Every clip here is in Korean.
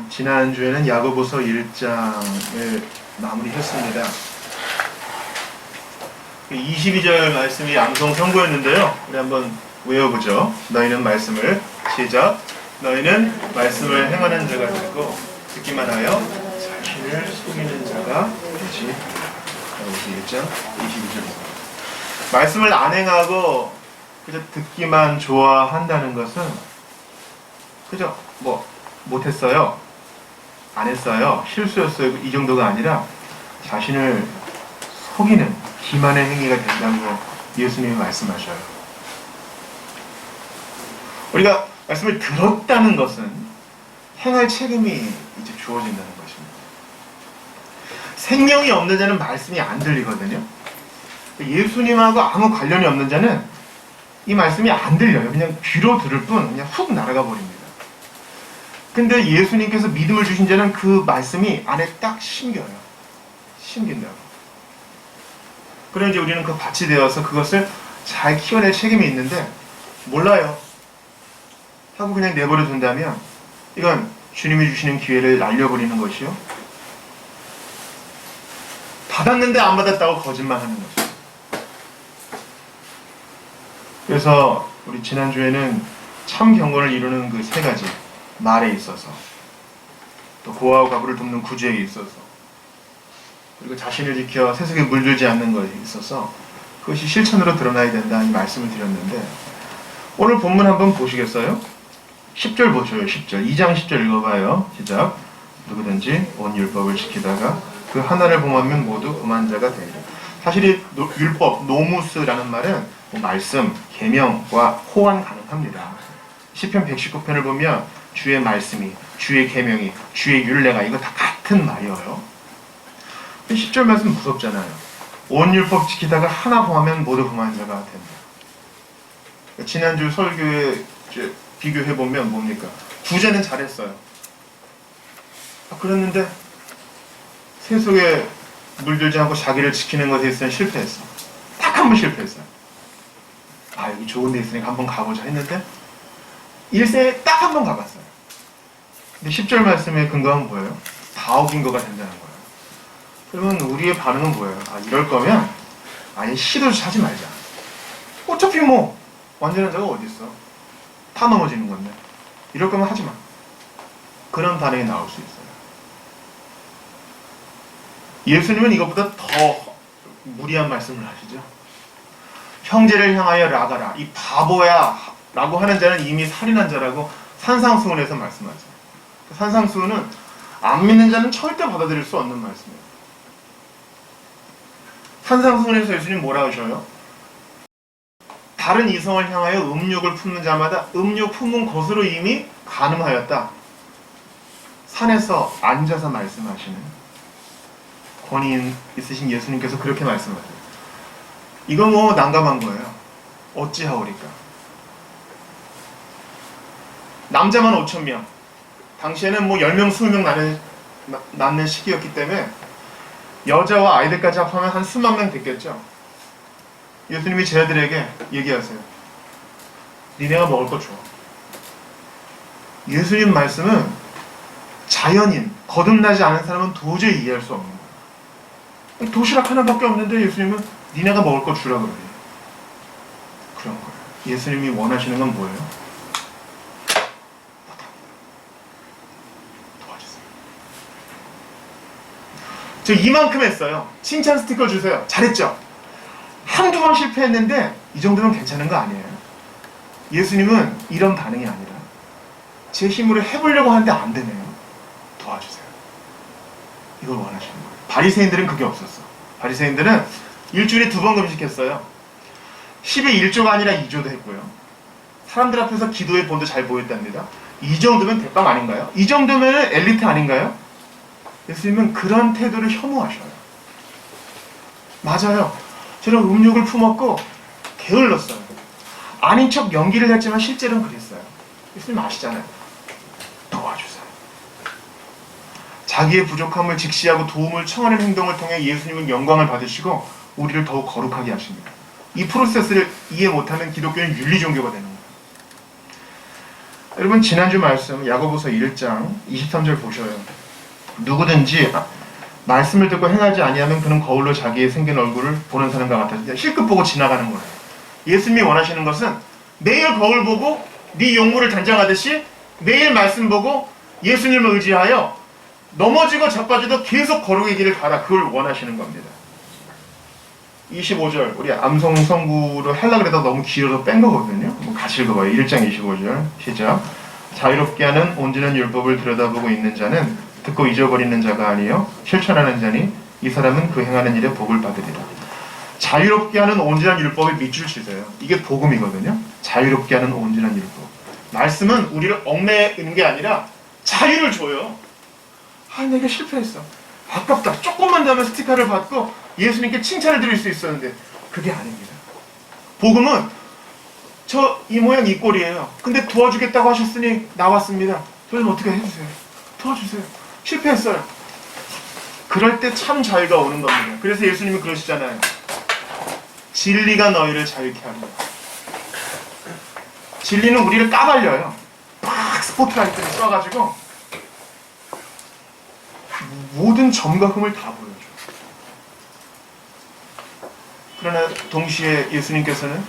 지난주에는 야고보서 1장을 마무리했습니다. 22절 말씀이 암송 선고였는데요. 우리 한번 외워보죠. 너희는 말씀을 시작. 너희는 말씀을 행하는 자가 되고 듣기만 하여 자신을 속이는 자가 되지. 야고보서 1장 22절입니다. 말씀을 안 행하고 그저 듣기만 좋아한다는 것은 그저 못했어요, 안 했어요, 실수였어요, 이 정도가 아니라 자신을 속이는 기만의 행위가 된다는 거 예수님이 말씀하셔요. 우리가 말씀을 들었다는 것은 행할 책임이 이제 주어진다는 것입니다. 생명이 없는 자는 말씀이 안 들리거든요. 예수님하고 아무 관련이 없는 자는 이 말씀이 안 들려요. 그냥 귀로 들을 뿐 그냥 훅 날아가 버립니다. 근데 예수님께서 믿음을 주신 자는 그 말씀이 안에 딱 심겨요. 심긴다고. 그럼 이제 우리는 그 밭이 되어서 그것을 잘 키워낼 책임이 있는데 몰라요 하고 그냥 내버려 둔다면 이건 주님이 주시는 기회를 날려버리는 것이요, 받았는데 안 받았다고 거짓말하는 것이요. 그래서 우리 지난주에는 참 경건을 이루는 그 세 가지, 말에 있어서, 또 고아와 과부를 돕는 구제에 있어서, 그리고 자신을 지켜 세속에 물들지 않는 것에 있어서 그것이 실천으로 드러나야 된다는 말씀을 드렸는데, 오늘 본문 한번 보시겠어요? 10절 보셔요. 10절 2장 10절 읽어봐요. 시작. 누구든지 온 율법을 지키다가 그 하나를 범하면 모두 범한 자가 되리라. 사실 이 율법, 노무스라는 말은 말씀, 계명과 호환 가능합니다. 시편 119편을 보면 주의 말씀이, 주의 계명이, 주의 율례가 이거 다 같은 말이에요. 10절 말씀 무섭잖아요. 온 율법 지키다가 하나 범하면 모두 범한 자가 된다. 지난주 설교에 비교해보면 뭡니까? 구제는 잘했어요. 그랬는데 세속에 물들지 않고 자기를 지키는 것에 있어서는 실패했어. 딱 한 번 실패했어요. 여기 좋은 데 있으니까 한번 가보자 했는데 일생에 딱 한 번 가봤어요. 근데 10절 말씀의 근거는 뭐예요? 다 어긴 거가 된다는 거예요. 그러면 우리의 반응은 뭐예요? 이럴 거면 아예 시도조차 하지 말자. 어차피 완전한 자가 어디 있어? 다 넘어지는 건데 이럴 거면 하지 마. 그런 반응이 나올 수 있어요. 예수님은 이것보다 더 무리한 말씀을 하시죠. 형제를 향하여 라가라, 이 바보야 라고 하는 자는 이미 살인한 자라고 산상수훈에서 말씀하죠. 산상수훈은 안 믿는 자는 절대 받아들일 수 없는 말씀이에요. 산상수훈에서 예수님 뭐라 하셔요? 다른 이성을 향하여 음욕을 품는 자마다 음욕 품은 것으로 이미 간음하였다. 산에서 앉아서 말씀하시는 권위 있으신 예수님께서 그렇게 말씀하세요. 이거 난감한 거예요. 어찌하오리까? 남자만 5,000명. 당시에는 10명, 20명 낳는 시기였기 때문에 여자와 아이들까지 합하면 한 수만 명 됐겠죠. 예수님이 제자들에게 얘기하세요. 니네가 먹을 거 줘. 예수님 말씀은 자연인, 거듭나지 않은 사람은 도저히 이해할 수 없는 거예요. 도시락 하나밖에 없는데 예수님은 니네가 먹을 거 주라 그래요. 그런 거예요. 예수님이 원하시는 건 뭐예요? 도와주세요. 저 이만큼 했어요. 칭찬 스티커 주세요. 잘했죠? 한두 번 실패했는데 이 정도면 괜찮은 거 아니에요? 예수님은 이런 반응이 아니라 제 힘으로 해보려고 하는데 안 되네요. 도와주세요. 이걸 원하시는 거예요. 바리새인들은 그게 없었어. 바리새인들은 일주일에 2번 금식했어요. 10의 1조가 아니라 2조도 했고요. 사람들 앞에서 기도의 본도 잘 보였답니다. 이 정도면 대빵 아닌가요? 이 정도면 엘리트 아닌가요? 예수님은 그런 태도를 혐오하셔요. 맞아요. 저는 음욕을 품었고 게을렀어요. 아닌 척 연기를 했지만 실제로는 그랬어요. 예수님 아시잖아요. 도와주세요. 자기의 부족함을 직시하고 도움을 청하는 행동을 통해 예수님은 영광을 받으시고 우리를 더욱 거룩하게 하십니다. 이 프로세스를 이해 못하면 기독교는 윤리종교가 되는 거예요. 여러분 지난주 말씀 야고보서 1장 23절 보셔요. 누구든지 말씀을 듣고 행하지 아니하면 그는 거울로 자기의 생긴 얼굴을 보는 사람과 같아서 실컷 보고 지나가는 거예요. 예수님이 원하시는 것은 매일 거울 보고 네 용모를 단장하듯이 매일 말씀 보고 예수님을 의지하여 넘어지고 자빠져도 계속 거룩의 길을 가라. 그걸 원하시는 겁니다. 25절 우리 암송성구로 하려고 해도 너무 길어서 뺀 거거든요. 같이 읽어봐요. 1장 25절 시작. 자유롭게 하는 온전한 율법을 들여다보고 있는 자는 듣고 잊어버리는 자가 아니요 실천하는 자니 이 사람은 그 행하는 일에 복을 받으리라. 자유롭게 하는 온전한 율법에 밑줄 치세요. 이게 복음이거든요. 자유롭게 하는 온전한 율법. 말씀은 우리를 얽매이는 게 아니라 자유를 줘요. 내가 실패했어. 아깝다. 조금만 더 하면 스티커를 받고 예수님께 칭찬을 드릴 수 있었는데 그게 아닙니다. 복음은 저 이 모양 이 꼴이에요. 근데 도와주겠다고 하셨으니 나왔습니다. 저는 어떻게 해주세요. 도와주세요. 실패했어요. 그럴 때 참 자유가 오는 겁니다. 그래서 예수님이 그러시잖아요. 진리가 너희를 자유케 하리라. 진리는 우리를 까발려요. 막 스포트라이트를 쏴가지고 모든 점과 흠을 다 보여줘. 그러나 동시에 예수님께서는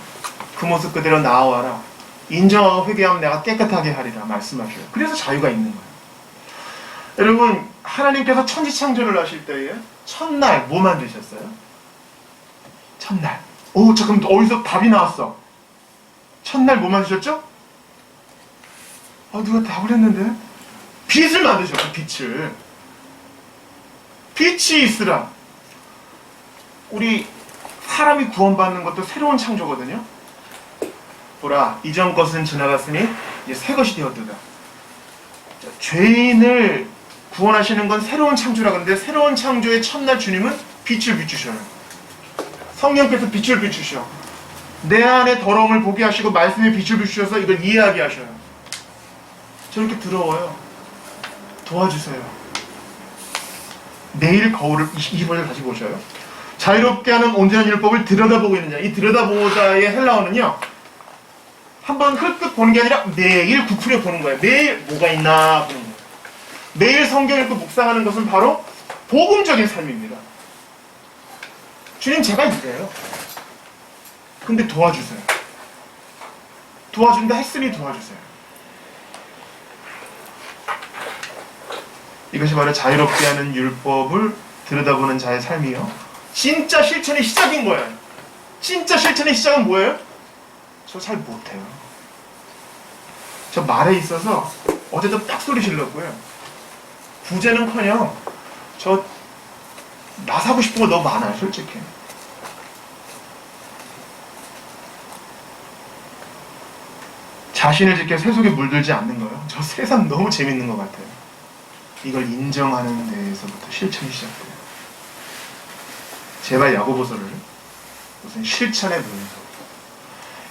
그 모습 그대로 나와라. 인정하고 회개하면 내가 깨끗하게 하리라 말씀하셔요. 그래서 자유가 있는 거예요. 여러분 하나님께서 천지창조를 하실 때에 첫날 뭐 만드셨어요? 첫날. 잠깐 어디서 답이 나왔어. 첫날 뭐 만드셨죠? 누가 답을 했는데? 빛을 만드셨어. 빛을. 빛이 있으라. 우리 사람이 구원받는 것도 새로운 창조거든요. 보라 이전 것은 지나갔으니 이제 새 것이 되었도다. 죄인을 구원하시는 건 새로운 창조라 그러는데 새로운 창조의 첫날 주님은 빛을 비추셔요. 성령께서 빛을 비추셔. 내 안에 더러움을 보게 하시고 말씀에 빛을 비추셔서 이걸 이해하게 하셔요. 저렇게 더러워요. 도와주세요. 내일 거울을 20번을 다시 보셔요. 자유롭게 하는 온전한 율법을 들여다보고 있는 자. 이 들여다보자의 헬라어는요. 한번 흘끗 보는 게 아니라 매일 구풀려 보는 거예요. 매일 뭐가 있나 보는 거예요. 매일 성경 읽고 묵상하는 것은 바로 복음적인 삶입니다. 주님 제가 이래요. 근데 도와주세요. 도와준다 했으니 도와주세요. 이것이 바로 자유롭게 하는 율법을 들여다보는 자의 삶이요. 진짜 실천의 시작인 거예요. 진짜 실천의 시작은 뭐예요? 저 잘 못해요. 저 말에 있어서 어제도 딱 소리 질렀고요. 부재는커녕 저 나사고 싶은 거 너무 많아요. 솔직히. 자신을 지켜 새 속에 물들지 않는 거예요. 저 세상 너무 재밌는 것 같아요. 이걸 인정하는 데에서부터 실천이 시작돼요. 제발 야고보서를 무슨 실천의 문서,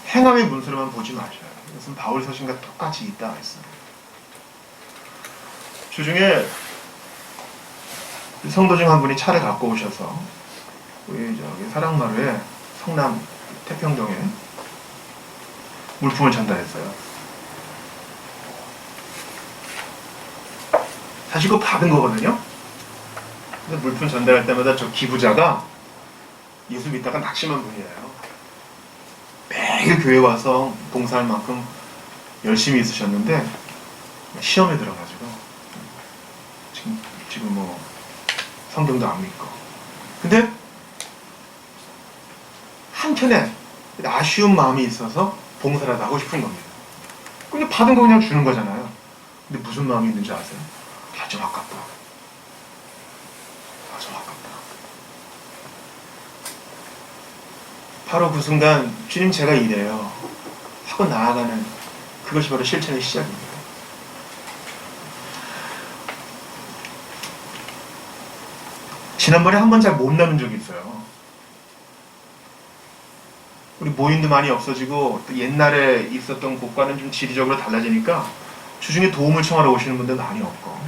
행함의 문서로만 보지 마셔요. 이것은 바울 서신과 똑같이 있다 했습니다. 주중에 성도 중 한 분이 차를 갖고 오셔서 우리 저기 사랑마루에 성남 태평동에 물품을 전달했어요. 사실 그거 받은 거거든요. 그래서 물품 전달할 때마다 저 기부자가 예수 믿다가 낙심한 분이에요. 매일 교회 와서 봉사할 만큼 열심히 있으셨는데 시험에 들어가지고 지금 뭐 성경도 안 믿고. 근데 한편에 아쉬운 마음이 있어서 봉사라도 하고 싶은 겁니다. 근데 받은 거 그냥 주는 거잖아요. 근데 무슨 마음이 있는지 아세요? 좀 아깝다. 좀 아깝다. 바로 그 순간 주님 제가 이래요 하고 나아가는 그것이 바로 실천의 시작입니다. 지난번에 한 번 잘 못 나눈 적이 있어요. 우리 모임도 많이 없어지고 또 옛날에 있었던 곳과는 좀 지리적으로 달라지니까 주중에 도움을 청하러 오시는 분들 많이 없고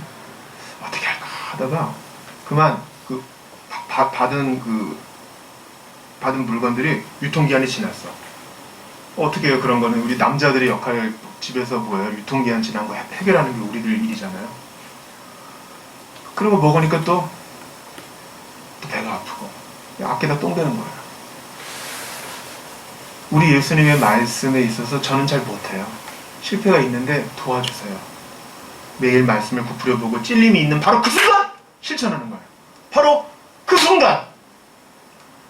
어떻게 할까 하다가 그만 받은 물건들이 유통기한이 지났어. 어떻게 해요? 그런 거는 우리 남자들의 역할을 집에서 뭐예요? 유통기한 지난 거 해결하는 게 우리들 일이잖아요. 그리고 먹으니까 또 배가 아프고 아끼다 똥 되는 거예요. 우리 예수님의 말씀에 있어서 저는 잘 못해요. 실패가 있는데 도와주세요. 매일 말씀을 부풀려보고 찔림이 있는 바로 그 순간 실천하는 거예요. 바로 그 순간.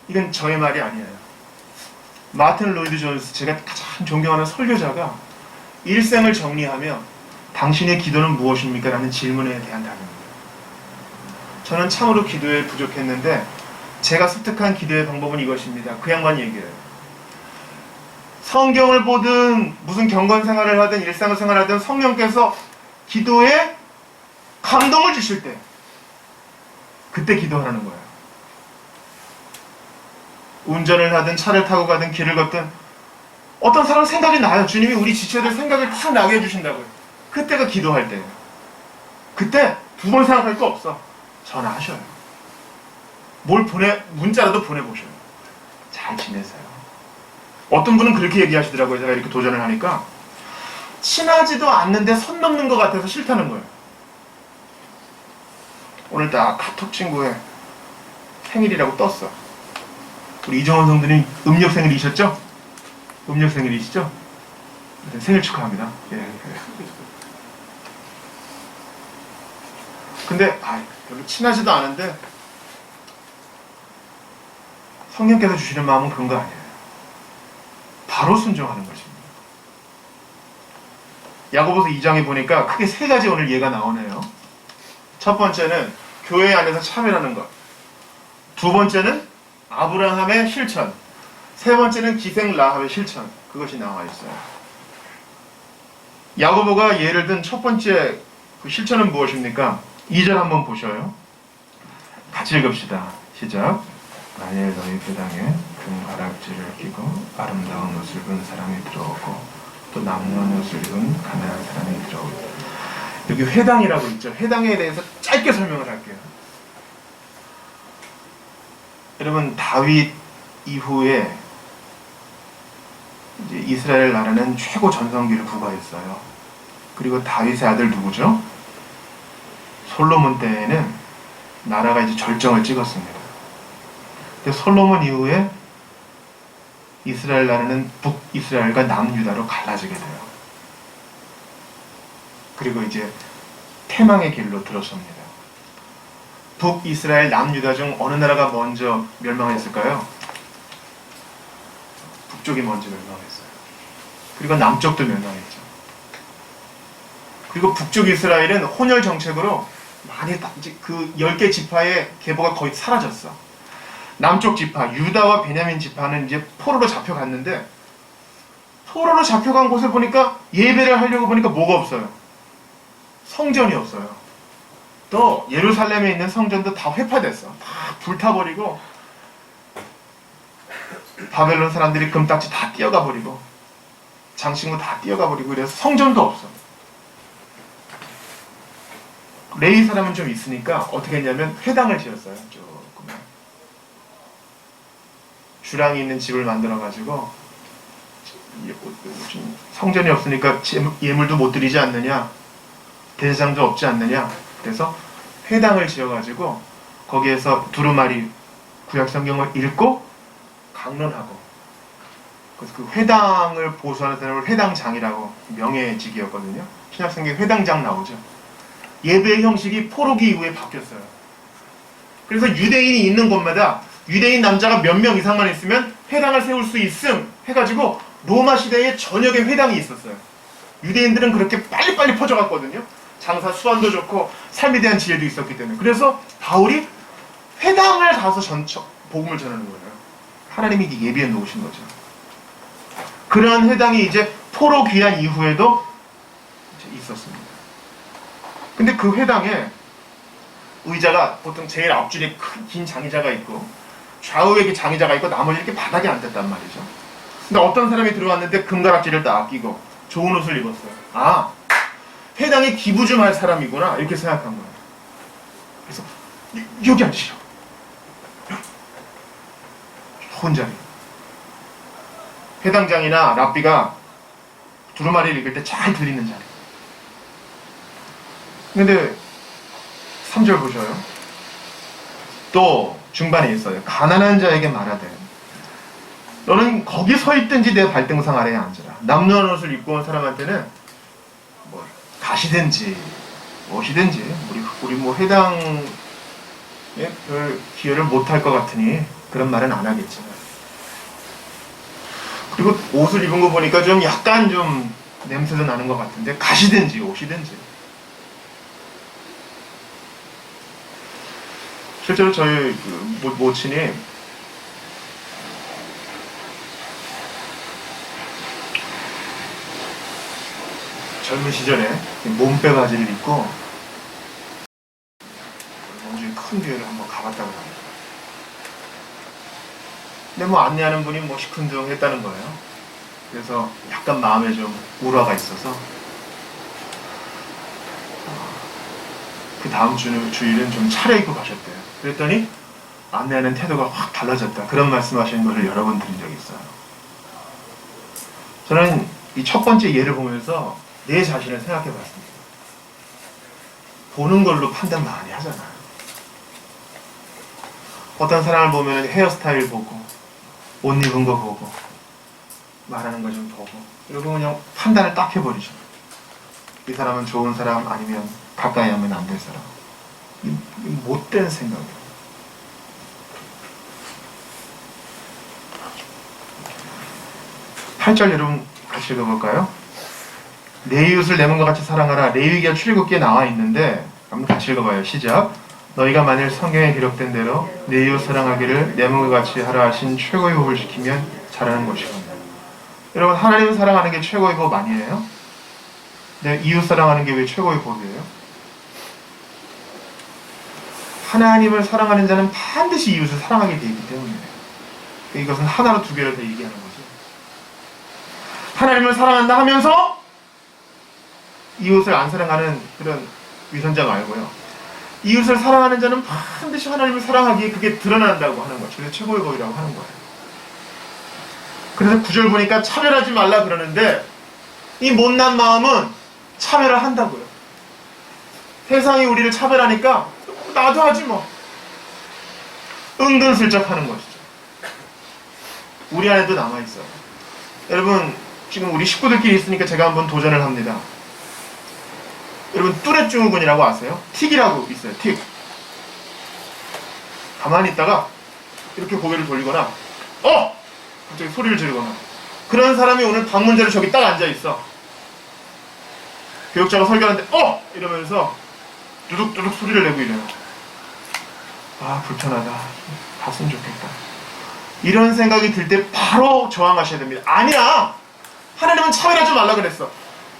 이건 저의 말이 아니에요. 마틴 로이드 존스, 제가 가장 존경하는 설교자가 일생을 정리하며 당신의 기도는 무엇입니까? 라는 질문에 대한 답입니다. 저는 참으로 기도에 부족했는데 제가 습득한 기도의 방법은 이것입니다. 그 양반 얘기예요. 성경을 보든 무슨 경건 생활을 하든 일상생활을 하든 성령께서 기도에 감동을 주실 때 그때 기도하라는 거예요. 운전을 하든 차를 타고 가든 길을 걷든 어떤 사람 생각이 나요. 주님이 우리 지체들 생각을 탁 나게 해주신다고요. 그때가 기도할 때예요. 그때 두 번 생각할 거 없어. 전화하셔요. 문자라도 보내보셔요. 잘 지내세요. 어떤 분은 그렇게 얘기하시더라고요. 제가 이렇게 도전을 하니까 친하지도 않는데 선 넘는 것 같아서 싫다는 거예요. 오늘 딱 카톡 친구의 생일이라고 떴어. 우리 이정원 성도님 음력 생일이셨죠? 음력 생일이시죠? 생일 축하합니다. 예. 근데 별로 친하지도 않은데 성령께서 주시는 마음은 그런 거 아니에요. 바로 순종하는 것입니다. 야고보서 2장에 보니까 크게 세 가지 오늘 예가 나오네요. 첫 번째는 교회 안에서 참여하는 것. 두 번째는 아브라함의 실천. 세 번째는 기생 라합의 실천. 그것이 나와 있어요. 야고보가 예를 든 첫 번째 그 실천은 무엇입니까? 2절 한번 보셔요. 같이 읽읍시다. 시작. 만일 너희 회당에 금가락지를 끼고 아름다운 옷을 입은 사람이 들어오고 또 남는 옷을 입은 가난한 사람이 들어오고. 여기 회당이라고 있죠. 회당에 대해서 짧게 설명을 할게요. 여러분, 다윗 이후에 이제 이스라엘 나라는 최고 전성기를 부과했어요. 그리고 다윗의 아들 누구죠? 솔로몬 때에는 나라가 이제 절정을 찍었습니다. 근데 솔로몬 이후에 이스라엘 나라는 북이스라엘과 남유다로 갈라지게 돼요. 그리고 이제 패망의 길로 들어섭니다. 북이스라엘, 남유다 중 어느 나라가 먼저 멸망했을까요? 북쪽이 먼저 멸망했어요. 그리고 남쪽도 멸망했죠. 그리고 북쪽 이스라엘은 혼혈 정책으로 많이 그 10개 지파의 계보가 거의 사라졌어. 남쪽 지파, 유다와 베냐민 지파는 이제 포로로 잡혀갔는데 포로로 잡혀간 곳에 보니까 예배를 하려고 보니까 뭐가 없어요? 성전이 없어요. 또 예루살렘에 있는 성전도 다 회파됐어. 다 불타버리고 바벨론 사람들이 금딱지 다 띄어가 버리고 장신구 다 띄어가 버리고 그래서 성전도 없어. 레위 사람은 좀 있으니까 어떻게 했냐면 회당을 지었어요. 조금만 주랑이 있는 집을 만들어가지고 성전이 없으니까 예물도 못 드리지 않느냐, 대제사장도 없지 않느냐. 그래서 회당을 지어가지고 거기에서 두루마리 구약 성경을 읽고 강론하고, 그래서 그 회당을 보수하는 사람을 회당장이라고, 명예직이었거든요. 신약성경에 회당장 나오죠. 예배의 형식이 포로기 이후에 바뀌었어요. 그래서 유대인이 있는 곳마다 유대인 남자가 몇 명 이상만 있으면 회당을 세울 수 있음 해가지고 로마 시대에 전역에 회당이 있었어요. 유대인들은 그렇게 빨리빨리 퍼져갔거든요. 장사 수완도 좋고 삶에 대한 지혜도 있었기 때문에. 그래서 바울이 회당을 가서 복음을 전하는 거예요. 하나님이 예비해 놓으신 거죠. 그러한 회당이 이제 포로 귀환 이후에도 있었습니다. 근데 그 회당에 의자가 보통 제일 앞줄에 긴 장의자가 있고 좌우에 장의자가 있고 나머지 이렇게 바닥에 앉았단 말이죠. 근데 어떤 사람이 들어왔는데 금가락지를 딱 끼고 좋은 옷을 입었어요. 아, 회당에 기부 좀 할 사람이구나 이렇게 생각한 거예요. 그래서 여기 앉으시라고. 좋은 자리. 회당장이나 랍비가 두루마리를 읽을 때 잘 들리는 자리. 근데 3절 보셔요. 또 중반에 있어요. 가난한 자에게 말하되 너는 거기 서 있든지 내 발등상 아래에 앉으라. 남루한 옷을 입고 온 사람한테는 뭐 가시든지 무엇이든지 우리 뭐 해당에 별 기여를 못할 것 같으니 그런 말은 안 하겠지만, 그리고 옷을 입은 거 보니까 좀 약간 좀 냄새도 나는 것 같은데 가시든지 오시든지. 실제로 저희 그 모친이 젊은 시절에 몸빼 바지를 입고 원주의 큰 교회를 한번 가봤다고 합니다. 근데 뭐 안내하는 분이 뭐 시큰둥했다는 거예요. 그래서 약간 마음에 좀 우라가 있어서 그 다음 주일은 좀 차려입고 가셨대요. 그랬더니 안내하는 태도가 확 달라졌다. 그런 말씀하시는 것을 여러 번 들은 적이 있어요. 저는 이 첫 번째 예를 보면서 내 자신을 생각해 봤습니다. 보는 걸로 판단 많이 하잖아요. 어떤 사람을 보면 헤어스타일 보고 옷 입은 거 보고 말하는 거 좀 보고 그리고 그냥 판단을 딱 해버리죠. 이 사람은 좋은 사람 아니면 가까이 하면 안 될 사람. 이 못된 생각이에요. 8절 여러분 같이 읽어볼까요? 내 이웃을 내 몸과 같이 사랑하라. 레위기가 출애굽기에 나와 있는데 한번 같이 읽어봐요. 시작. 너희가 만일 성경에 기록된 대로 내 이웃 사랑하기를 내 몸과 같이 하라 하신 최고의 법을 지키면 잘하는 것이거든요. 여러분, 하나님을 사랑하는 게 최고의 법 아니에요? 내 이웃 사랑하는 게 왜 최고의 법이에요? 하나님을 사랑하는 자는 반드시 이웃을 사랑하게 되어 있기 때문에 이것은 하나로 두 개를 더 얘기하는 거죠. 하나님을 사랑한다 하면서 이웃을 안 사랑하는 그런 위선자 말고요. 이웃을 사랑하는 자는 반드시 하나님을 사랑하기에 그게 드러난다고 하는 거죠. 그래서 최고의 법이라고 하는 거예요. 그래서 9절 보니까 차별하지 말라 그러는데 이 못난 마음은 차별을 한다고요. 세상이 우리를 차별하니까 나도 하지 뭐. 은근슬쩍 하는 것이죠. 우리 안에도 남아있어요. 여러분, 지금 우리 식구들끼리 있으니까 제가 한번 도전을 합니다. 여러분, 뚜렛증후군이라고 아세요? 틱이라고 있어요. 틱. 가만히 있다가 이렇게 고개를 돌리거나 갑자기 소리를 지르거나 그런 사람이 오늘 방문자로 저기 딱 앉아있어. 교육자가 설교하는데 이러면서 두둑두둑 소리를 내고 이래요. 아, 불편하다. 갔으면 좋겠다. 이런 생각이 들 때 바로 저항하셔야 됩니다. 아니야! 하나님은 차별하지 말라 그랬어.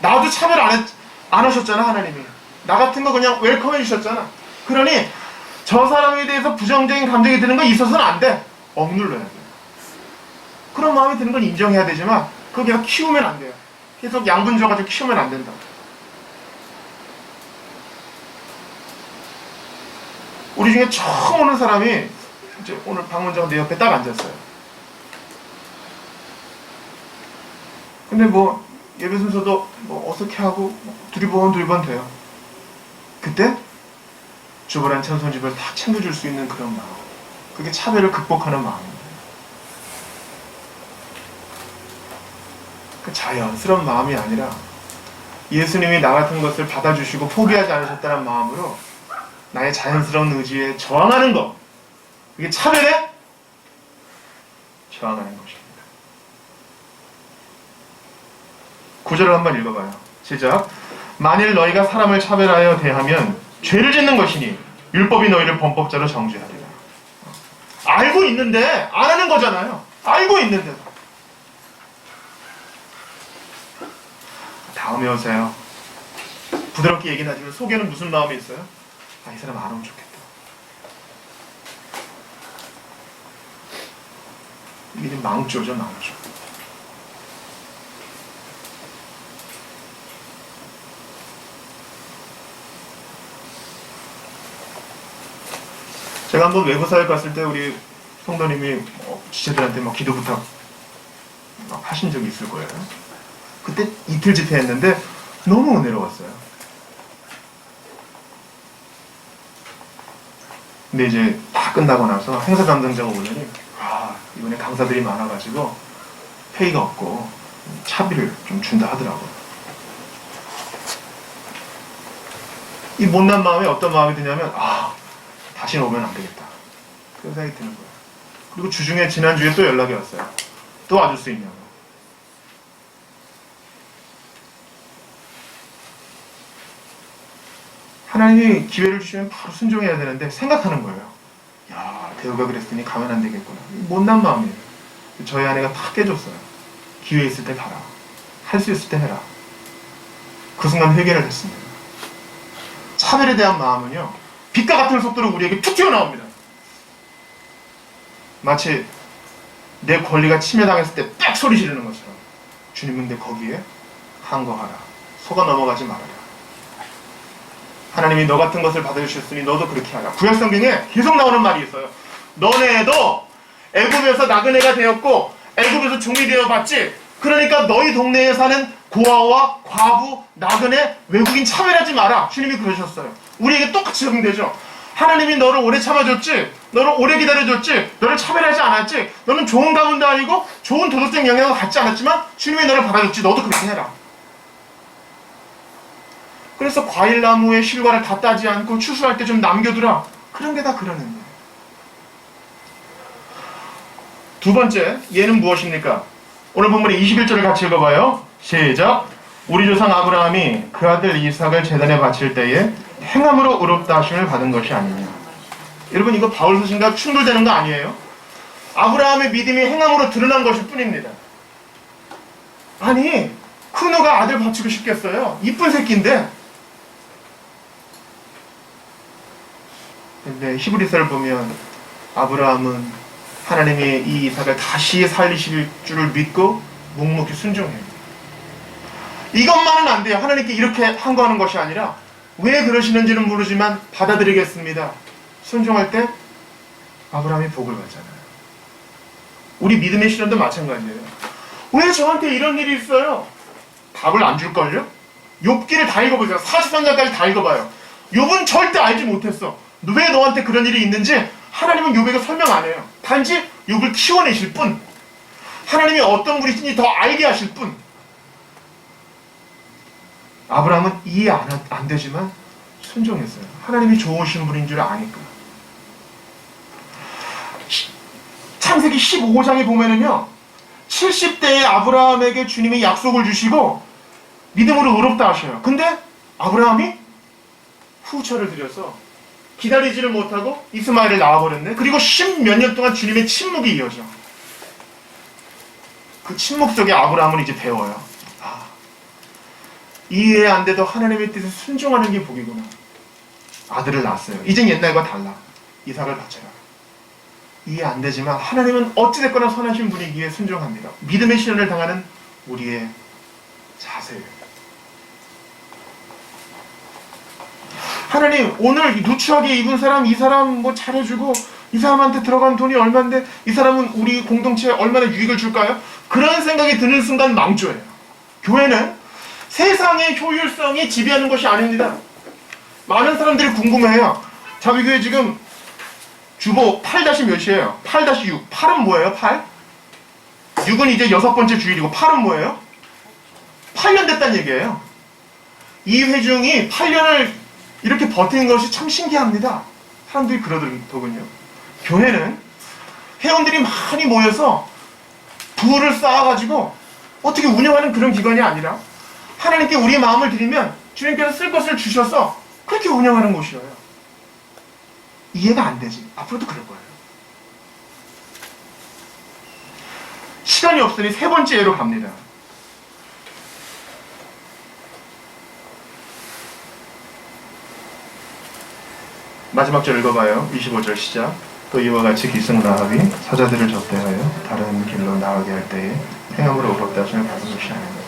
나도 차별 안 하셨잖아, 하나님이. 나 같은 거 그냥 웰컴해 주셨잖아. 그러니 저 사람에 대해서 부정적인 감정이 드는 거 있어서는 안 돼. 억눌러야 돼. 그런 마음이 드는 건 인정해야 되지만 그거 계속 키우면 안 돼요. 계속 양분 줘가지고 키우면 안 된다. 우리 중에 처음 오는 사람이 이제 오늘 방문자가 내 옆에 딱 앉았어요. 근데 뭐 예배 순서도 뭐 어떻게 하고 두리번 돼요. 그때 주보란 찬송집을 다 챙겨줄 수 있는 그런 마음. 그게 차별을 극복하는 마음입니다. 그 자연스러운 마음이 아니라 예수님이 나 같은 것을 받아주시고 포기하지 않으셨다는 마음으로 나의 자연스러운 의지에 저항하는 것. 그게 차별에 저항하는 것입니다. 9절을 한번 읽어봐요. 시작. 만일 너희가 사람을 차별하여 대하면 죄를 짓는 것이니 율법이 너희를 범법자로 정죄하리라. 알고 있는데 안 하는 거잖아요. 알고 있는데도. 다음에 오세요. 부드럽게 얘기는 하지만 속에는 무슨 마음이 있어요? 이 사람 안 오면 좋겠다. 이게 망조죠, 망조. 제가 한번 외부사회 갔을 때 우리 성도님이 지체들한테 막 기도 부탁 막 하신 적이 있을 거예요. 그때 이틀 집회했는데 너무 은혜로웠어요. 근데 이제 다 끝나고 나서 행사 담당자가 오더니 이번에 강사들이 많아가지고 페이가 없고 차비를 좀 준다 하더라고요. 이 못난 마음에 어떤 마음이 드냐면 다시는 오면 안 되겠다, 그런 생각이 드는 거예요. 그리고 주중에 지난주에 또 연락이 왔어요. 또 와줄 수 있냐고. 하나님이 기회를 주시면 바로 순종해야 되는데 생각하는 거예요. 야, 대우가 그랬으니 가면 안 되겠구나. 못난 마음이에요. 저희 아내가 다 깨줬어요. 기회 있을 때 가라. 할 수 있을 때 해라. 그 순간 회개를 했습니다. 차별에 대한 마음은요, 빛과 같은 속도로 우리에게 툭 튀어나옵니다. 마치 내 권리가 침해당했을 때 빽 소리 지르는 것처럼, 주님은 내 거기에 항거하라. 속아 넘어가지 말아라. 하나님이 너 같은 것을 받아주셨으니 너도 그렇게 하라. 구약성경에 계속 나오는 말이 있어요. 너네도 애굽에서 나그네가 되었고 애굽에서 종이 되어봤지. 그러니까 너희 동네에 사는 고아와 과부, 나그네, 외국인 차별하지 마라. 주님이 그러셨어요. 우리에게 똑같이 적용되죠. 하나님이 너를 오래 참아줬지, 너를 오래 기다려줬지, 너를 차별하지 않았지, 너는 좋은 가문도 아니고 좋은 도덕적 영향을 갖지 않았지만 주님이 너를 받아줬지. 너도 그렇게 해라. 그래서 과일나무의 실과를 다 따지 않고 추수할 때 좀 남겨두라. 그런 게 다 그러는 거예요. 두 번째, 얘는 무엇입니까? 오늘 본문의 21절을 같이 읽어봐요. 시작. 우리 조상 아브라함이 그 아들 이삭을 제단에 바칠 때에 행함으로 의롭다 하심을 받은 것이 아니냐. 여러분, 이거 바울 서신과 충돌되는 거 아니에요? 아브라함의 믿음이 행함으로 드러난 것일 뿐입니다. 아니, 큰 누가 아들 바치고 싶겠어요? 이쁜 새끼인데. 근데 히브리서를 보면 아브라함은 하나님이 이 이삭을 다시 살리실 줄을 믿고 묵묵히 순종해요. 이것만은 안 돼요. 하나님께 이렇게 항거하는 것이 아니라 왜 그러시는지는 모르지만 받아들이겠습니다. 순종할 때 아브라함이 복을 받잖아요. 우리 믿음의 시련도 마찬가지예요. 왜 저한테 이런 일이 있어요? 답을 안 줄걸요? 욥기를 다 읽어보세요. 43장까지 다 읽어봐요. 욥은 절대 알지 못했어. 왜 너한테 그런 일이 있는지 하나님은 욥에게 설명 안 해요. 단지 욥을 키워내실 뿐, 하나님이 어떤 분이신지 더 알게 하실 뿐. 아브라함은 이해 안 되지만 순종했어요. 하나님이 좋으신 분인 줄 아니까. 창세기 15장에 보면은요, 70대의 아브라함에게 주님이 약속을 주시고 믿음으로 의롭다 하셔요. 근데 아브라함이 후처를 들여서 기다리지를 못하고 이스마엘을 낳아버렸네. 그리고 10몇 년 동안 주님의 침묵이 이어져. 그 침묵 속에 아브라함은 이제 배워요. 이해 안 돼도 하나님의 뜻에 순종하는 게 복이구나. 아들을 낳았어요. 이젠 옛날과 달라. 이삭을 바쳐라. 이해 안 되지만 하나님은 어찌됐거나 선하신 분이기에 순종합니다. 믿음의 시련을 당하는 우리의 자세예요. 하나님, 오늘 누추하게 입은 사람, 이 사람 뭐 잘해주고, 이 사람한테 들어간 돈이 얼만데 이 사람은 우리 공동체에 얼마나 유익을 줄까요? 그런 생각이 드는 순간 망조예요. 교회는 세상의 효율성이 지배하는 것이 아닙니다. 많은 사람들이 궁금해해요. 자비 교회 지금 주보 8-몇이에요? 8-6. 8은 뭐예요? 8? 6은 이제 6번째 주일이고 8은 뭐예요? 8년 됐다는 얘기예요. 이 회중이 8년을 이렇게 버티는 것이 참 신기합니다. 사람들이 그러더군요. 교회는 회원들이 많이 모여서 부를 쌓아가지고 어떻게 운영하는 그런 기관이 아니라 하나님께 우리의 마음을 드리면 주님께서 쓸 것을 주셔서 그렇게 운영하는 곳이에요. 이해가 안 되지. 앞으로도 그럴 거예요. 시간이 없으니 세 번째 예로 갑니다. 마지막 절 읽어봐요. 25절 시작. 또 이와 같이 기승 라합이 사자들을 접대하여 다른 길로 나가게 할 때에 행함으로 의롭다 하심을 받은 것이 아닙니다.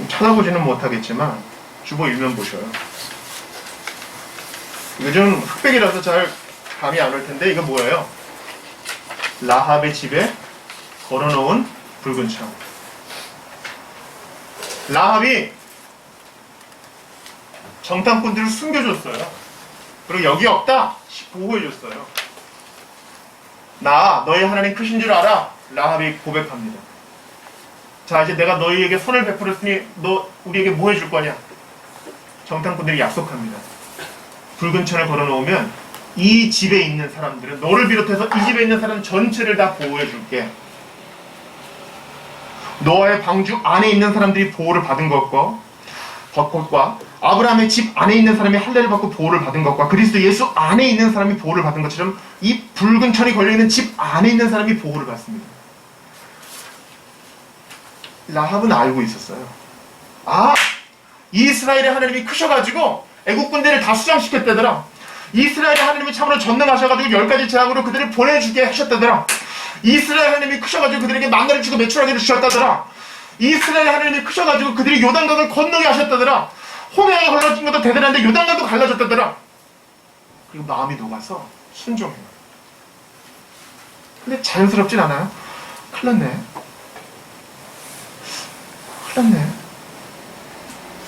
찾아보지는 못하겠지만 주보 일면 보셔요. 이거 좀 흑백이라서 잘 감이 안 올 텐데 이거 뭐예요? 라합의 집에 걸어놓은 붉은 창. 라합이 정탐꾼들을 숨겨줬어요. 그리고 여기 없다 보호해줬어요. 나 너희 하나님 크신 줄 알아. 라합이 고백합니다. 자, 이제 내가 너희에게 선을 베풀었으니 너 우리에게 뭐 해줄 거냐. 정탐꾼들이 약속합니다. 붉은 천을 걸어놓으면 이 집에 있는 사람들은, 너를 비롯해서 이 집에 있는 사람 전체를 다 보호해줄게. 노아의 방주 안에 있는 사람들이 보호를 받은 것과 아브라함의 집 안에 있는 사람이 할례를 받고 보호를 받은 것과 그리스도 예수 안에 있는 사람이 보호를 받은 것처럼 이 붉은 천이 걸려있는 집 안에 있는 사람이 보호를 받습니다. 라합은 알고 있었어요. 아, 이스라엘의 하나님이 크셔가지고 애국군대를 다 수장시켰다더라. 이스라엘의 하나님이 참으로 전능하셔가지고 10가지 재앙으로 그들을 보내주게 하셨다더라. 이스라엘 하나님이 크셔가지고 그들에게 만나를 주고 매출하기를 주셨다더라. 이스라엘 하나님이 크셔가지고 그들이 요단강을 건너게 하셨다더라. 홍해가 갈라진 것도 대단한데 요단강도 갈라졌다더라. 그리고 마음이 녹아서 순종해요. 근데 자연스럽진 않아요. 큰일 났네.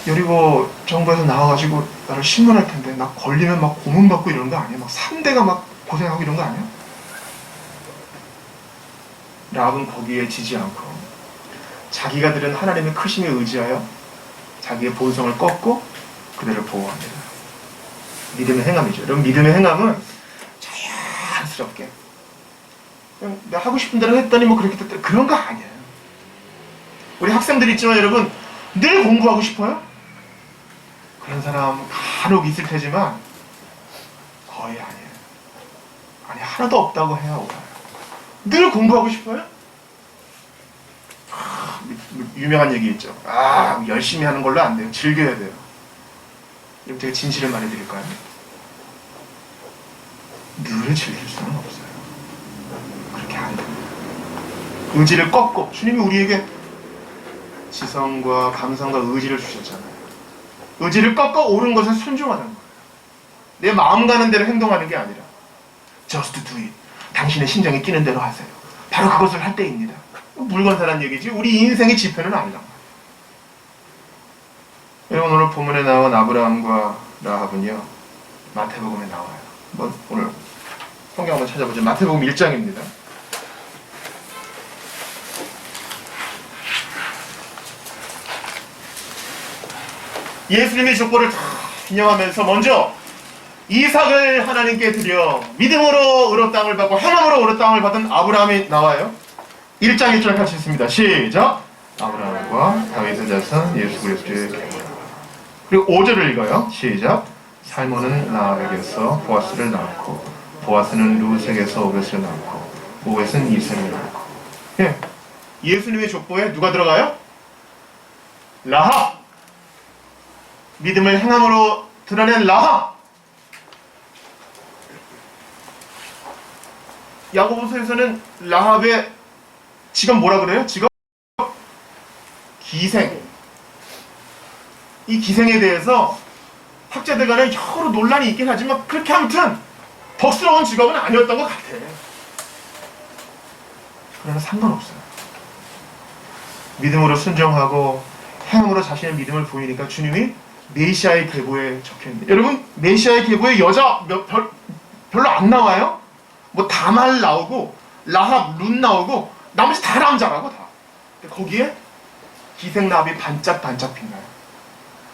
여리고 정부에서 나와가지고 나를 신문할 텐데 나 걸리면 막 고문받고 이러는 거 아니야? 막 3대가 막 고생하고 이런 거 아니야? 라합은 거기에 지지 않고 자기가 들은 하나님의 크심에 의지하여 자기의 본성을 꺾고 그들을 보호합니다. 믿음의 행함이죠. 여러분, 믿음의 행함은 자연스럽게 그냥 내가 하고 싶은 대로 했더니 뭐 그렇게 됐더니 그런 거 아니에요. 우리 학생들이 있지만 여러분, 늘 공부하고 싶어요? 그런 사람 간혹 있을 테지만 거의 아니에요. 아니, 하나도 없다고 해야 옳아요. 늘 공부하고 싶어요? 유명한 얘기 있죠. 열심히 하는 걸로 안 돼요. 즐겨야 돼요. 그럼 제가 진실을 말해드릴까요? 늘 즐길 수는 없어요. 그렇게 안 됩니다. 의지를 꺾고, 주님이 우리에게 지성과 감성과 의지를 주셨잖아요. 의지를 꺾어 옳은 것에 순종하는 거예요. 내 마음 가는 대로 행동하는 게 아니라 Just do it. 당신의 심장이 뛰는 대로 하세요. 바로 그것을 할 때입니다. 물건 사는 얘기지 우리 인생의 지표는 아니란 말이에요. 여러분, 오늘 본문에 나온 아브라함과 라합은요, 마태복음에 나와요. 오늘 성경 한번 찾아보죠. 마태복음 1장입니다. 예수님의 족보를 다 인용하면서 먼저 이삭을 하나님께 드려 믿음으로 의롭 땅을 받고 행함으로 의롭 땅을 받은 아브라함이 나와요. 1장 1절 같이 읽습니다. 시작! 아브라함과 다윗의 자손 예수 그리스도의 계보라. 그리고 5절을 읽어요. 시작! 살몬은 라합에게서 보아스를 낳았고 보아스는 룻에게서 오벳을 낳았고 오벳은 이셈을 낳았고. 예. 예수님의 족보에 누가 들어가요? 라합! 믿음을 행함으로 드러낸 라합! 야고보서에서는 라합의 직업 뭐라 그래요? 직업? 기생. 이 기생에 대해서 학자들 간에 여러 논란이 있긴 하지만 그렇게 아무튼 덕스러운 직업은 아니었던 것 같아. 그러나 상관없어요. 믿음으로 순종하고 행함으로 자신의 믿음을 보이니까 주님이 메시아의 계보에 적혀있는데, 여러분, 메시아의 계보에 여자 별로 안 나와요? 뭐 다말 나오고 라합, 룻 나오고 나머지 다 남자라고 다. 근데 거기에 기생 라합이 반짝반짝 빛나요.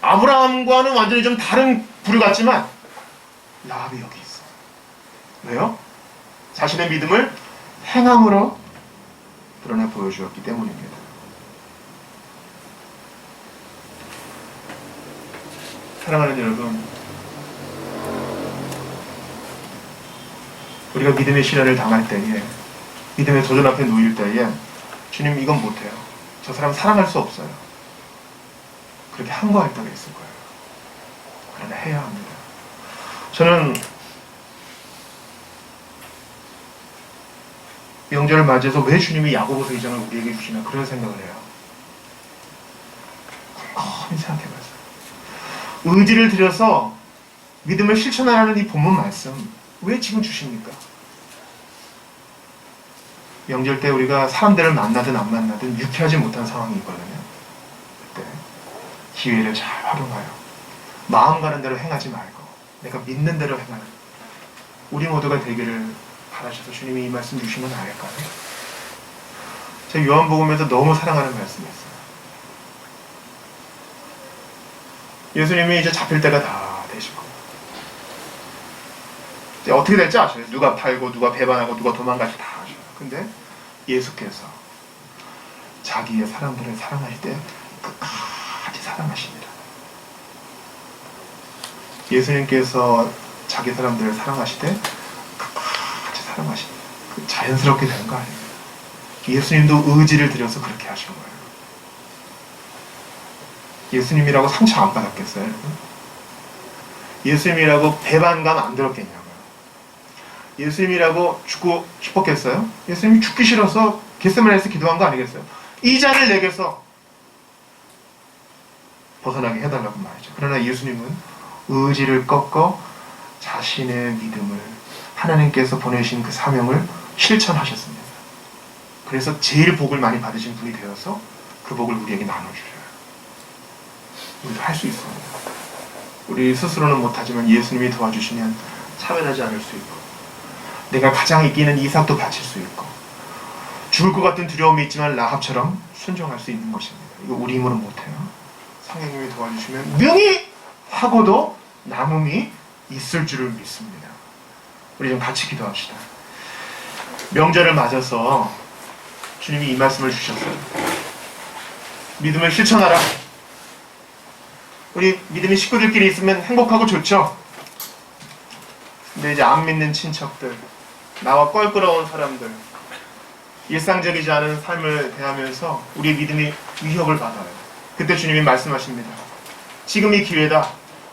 아브라함과는 완전히 좀 다른 부류 같지만 라합이 여기 있어. 왜요? 자신의 믿음을 행함으로 드러내 보여주었기 때문입니다. 사랑하는 여러분, 우리가 믿음의 시련을 당할 때에, 믿음의 도전 앞에 놓일 때에 주님 이건 못해요. 저 사람 사랑할 수 없어요. 그렇게 항거할 때가 있을 거예요. 그러나 해야 합니다. 저는 명절을 맞이해서 왜 주님이 야고보서 2장을 우리에게 주시나 그런 생각을 해요. 곰곰이 생각해봤어요. 의지를 들여서 믿음을 실천하라는 이 본문 말씀 왜 지금 주십니까? 명절 때 우리가 사람들을 만나든 안 만나든 유쾌하지 못한 상황이 있거든요. 그때 기회를 잘 활용하여 마음 가는 대로 행하지 말고 내가 믿는 대로 행하는 우리 모두가 되기를 바라셔서 주님이 이 말씀 주시면 안 할까요? 제가 요한복음에서 너무 사랑하는 말씀이었어요. 예수님이 이제 잡힐 때가 다 되시고 이제 어떻게 될지 아셔요. 누가 팔고 누가 배반하고 누가 도망갈지 다 아셔요. 근데 예수께서 자기의 사람들을 사랑할 때 끝까지 사랑하십니다. 예수님께서 자기 사람들을 사랑하실 때 끝까지 사랑하십니다. 자연스럽게 되는 거 아닙니다. 예수님도 의지를 들여서 그렇게 하신 거예요. 예수님이라고 상처 안 받았겠어요? 예수님이라고 배반감 안 들었겠냐고요? 예수님이라고 죽고 싶었겠어요? 예수님이 죽기 싫어서 겟세마네에서 기도한 거 아니겠어요? 이 잔을 내게서 벗어나게 해달라고 말이죠. 그러나 예수님은 의지를 꺾어 자신의 믿음을 하나님께서 보내신 그 사명을 실천하셨습니다. 그래서 제일 복을 많이 받으신 분이 되어서 그 복을 우리에게 나눠주셔요. 우리도 할 수 있습니다. 우리 스스로는 못하지만 예수님이 도와주시면 차별하지 않을 수 있고 내가 가장 이기는 이삭도 바칠 수 있고 죽을 것 같은 두려움이 있지만 라합처럼 순종할 수 있는 것입니다. 이거 우리 힘으로 못해요. 성령님이 도와주시면 능히 하고도 남음이 있을 줄을 믿습니다. 우리 좀 같이 기도합시다. 명절을 맞아서 주님이 이 말씀을 주셨어요. 믿음을 실천하라. 우리 믿음의 식구들끼리 있으면 행복하고 좋죠. 근데 이제 안 믿는 친척들, 나와 껄끄러운 사람들, 일상적이지 않은 삶을 대하면서 우리의 믿음이 위협을 받아요. 그때 주님이 말씀하십니다. 지금이 기회다.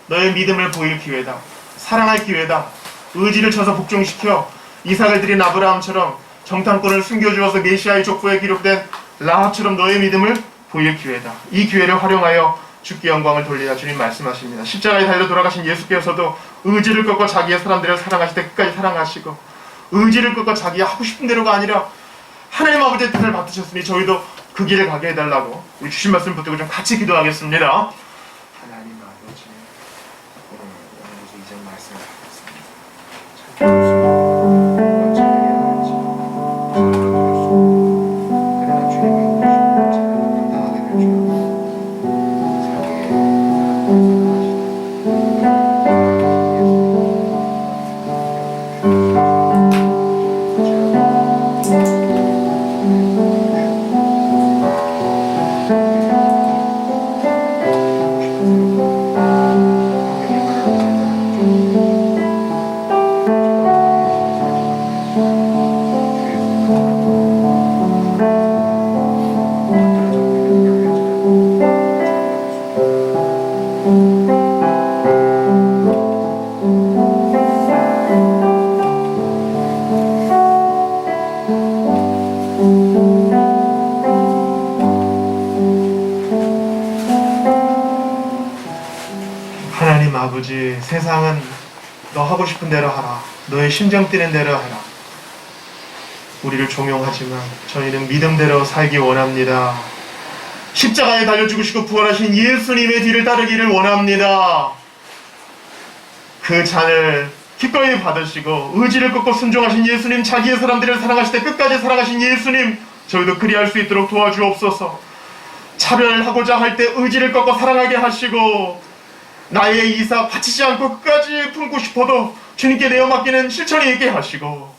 너의 믿음을 보일 기회다. 사랑할 기회다. 의지를 쳐서 복종시켜 이삭을 드린 아브라함처럼 정탐꾼을 숨겨주어서 메시아의 족보에 기록된 라합처럼 너의 믿음을 보일 기회다. 이 기회를 활용하여 주께 영광을 돌리라. 주님 말씀하십니다. 십자가에 달려 돌아가신 예수께서도 의지를 꺾고 자기의 사람들을 사랑하실 때 끝까지 사랑하시고 의지를 꺾고 자기 하고 싶은 대로가 아니라 하나님 아버지의 뜻을 받으셨으니 저희도 그 길을 가게 해달라고 우리 주신 말씀 붙들고 좀 같이 기도하겠습니다. 하나님 아버지, 오늘 이전 말씀을 하겠습니다. 하나님 아버지, 세상은 너 하고 싶은 대로 하라. 너의 심정 뛰는 대로 하라. 우리를 종용하지만 저희는 믿음대로 살기 원합니다. 십자가에 달려 죽으시고 부활하신 예수님의 뒤를 따르기를 원합니다. 그 잔을 기꺼이 받으시고 의지를 꺾고 순종하신 예수님, 자기의 사람들을 사랑하실 때 끝까지 사랑하신 예수님, 저희도 그리할 수 있도록 도와주옵소서. 차별하고자 할 때 의지를 꺾고 사랑하게 하시고 나의 이삭 바치지 않고 끝까지 품고 싶어도 주님께 내어 맡기는 실천이 있게 하시고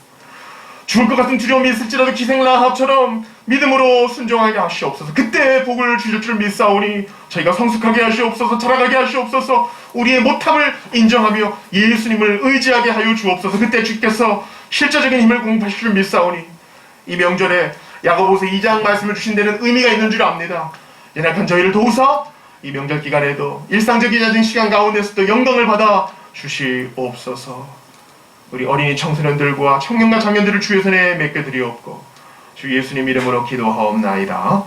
죽을 것 같은 두려움이 있을지라도 기생 라합처럼 믿음으로 순종하게 하시옵소서. 그때 복을 주실 줄 믿사오니 저희가 성숙하게 하시옵소서. 자라가게 하시옵소서. 우리의 못함을 인정하며 예수님을 의지하게 하여 주옵소서. 그때 주께서 실제적인 힘을 공급하실 줄 믿사오니 이 명절에 야고보서 2장 말씀을 주신 데는 의미가 있는 줄 압니다. 연약한 저희를 도우사 이 명절 기간에도 일상적이지 않은 시간 가운데서도 영광을 받아 주시옵소서. 우리 어린이 청소년들과 청년과 장년들을 주의 손에 맡겨드리옵고 주 예수님 이름으로 기도하옵나이다.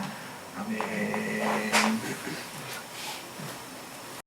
아멘.